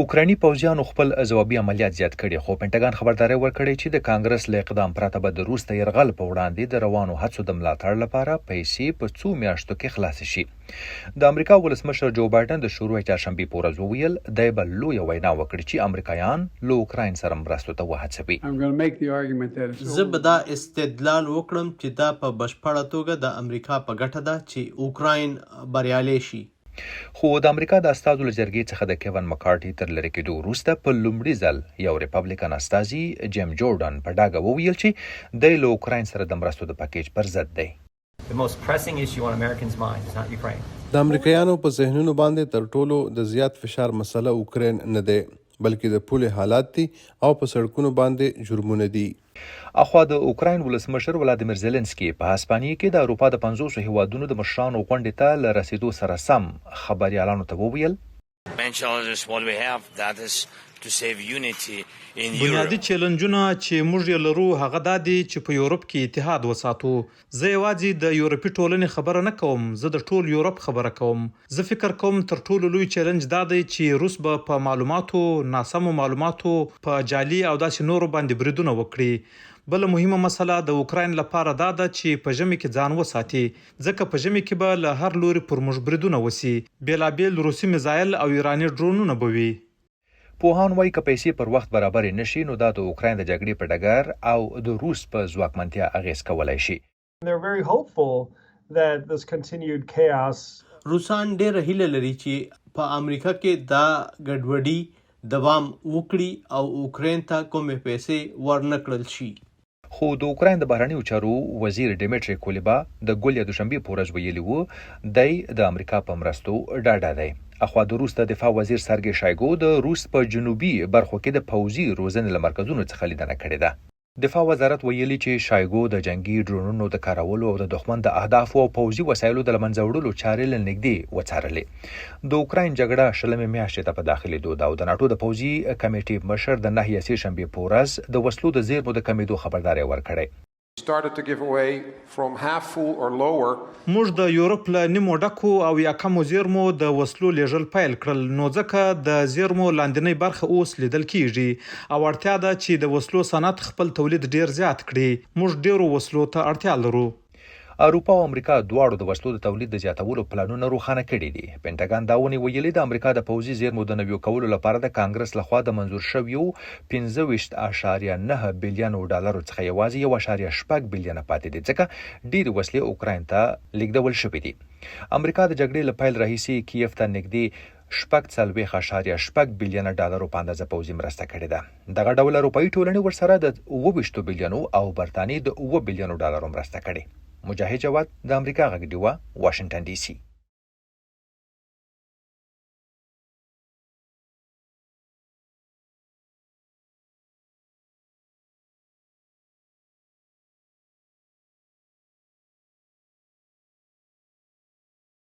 اوکرایني پوځیانو خپل ځوابي عملیات زیات کړي، خو پینټاګان خبرداري ورکړې چې د کانګرس له اقدام پرته به د روس د یرغل په وړاندې د روانو هڅو د ملاتړ لپاره پیسې په څو میاشتو کې خلاص شي. د امریکا ولسمشر جو بایدن د شروع چهارشنبې په ورځ وویل دی به لویه وینا وکړي چې امریکایان له اوکراین سره مرستو ته وهڅوي. زه به دا استدلال وکړم چې دا په بشپړه توګه د امریکا په ګټه ده چې اوکراین بریالی شي. خو د امریکا د استازو له جرګې څخه د کیون مکارټي تر لرې کېدو وروسته په لومړي ځل یو ریپبلیکن استازي جیم جورډن په ډاګه وویل چې دی له اوکراین سره د مرستو د پکیج پر ضد دی. د امریکایانو په ذهنونو باندې تر ټولو د زیات فشار مسله اوکراین نه دی، بلکې د پولې حالات دي او په سړکونو باندې جرمونه دي. اخوا د اوکراین ولسمشر ولادیمیر زيلنسکي په هسپانیې کې د اروپا د 50 هیوادونو د مشرانو غونډې ته له رسیدو سره سم خبريالانو ته وویل بنیادی چیلنجونه چې موږ یې لرو هغه دا دي چې په یورپ کې اتحاد وساتو. زه یوازې د یورپي ټولنې خبره نه کوم، زه د ټول یورپ خبره کوم. زه فکر کوم تر ټولو لوی چیلنج دا دی چې روس به په معلوماتو، ناسمو معلوماتو، په جعلي او داسې نورو باندې بریدونه وکړي. بل مهمه مسله د اوکراین لپاره دا ده چې په ژمي کې ځان وساتي، ځکه په ژمي کې به له هر لوري پر موږ بریدونه وسی، بیلابیل روسي میزایل او ایراني ډرونونه به وي. پوهان وایي که پیسې پر وخت برابر نشي نو دا د اوکراین د جګړې په ډګر او د روس په ځواکمنتیا اغیز کولای شي. روسان ډېره هیله لري چې په امریکا کې دا ګډوډي دوام وکړي او اوکراین ته کومې پیسې ورنکړل شي. خو د اوکراین د بهرنیو چارو وزیر ډیمیټری کولیبا د ګول یا دوشنبې په ورځ ویلي وو دی د امریکا په مرستو ډاډه دی. اخوا د روس د دفاع وزیر سرګی شایګو د روس په جنوبي برخو کې د پوځي روزنې له مرکزونو څخه لیدنه کړې ده. دفاع وزارت ویلي چې شایګو د جنگي ډرونونو د کارولو او د دښمن د اهدافو او پوځي وسایلو د لمنځه وړلو چارې له نږدې وڅارلې. د اوکراین جګړه شلمې میاشتې ته په داخلېدو ده او د ناټو د پوځي کمیټې مشر د 9 سهشنبې په ورځ د وسلو د زیرمو د کمیدو خبرداری ورکړی. موږ د یورپ له نیمو ډکو او یا کمو زیرمو د وسلو لیږل پیل کړل، نو ځکه د زیرمو لاندنۍ برخه اوس لیدل کیږي او اړتیا ده چې د وسلو صنعت خپل تولید ډیر زیات کړي. موږ ډیرو وسلو ته اړتیا لرو. اروپا او امریکا دواړو د وسلو د تولید د زیاتولو پلانونه روښانه کړي دي. پینټاګان دا ونی ویلي د امریکا د پوځي زیرمو د نویو کولو لپاره د کانګرس لخوا د منظور شویو 15.9 بلین ډالر څخه یوازې 1.8 بلین پاتې دي، ځکه ډیر وسلې اوکراین ته لیږدول شوې دي. امریکا د جګړې له پیل راهیسې کیف ته نږدې 4.8 بلین ډالرو په اندازه پوځي مرسته کړې ده. دغه ډول اروپایي ټولنې ورسره د 20 بلینو او برتانیې د 9 بلینو ډالرو مرسته کړې. مجاهد جواد د امریکا غږ ډیوه، واشنگټن ډي سي.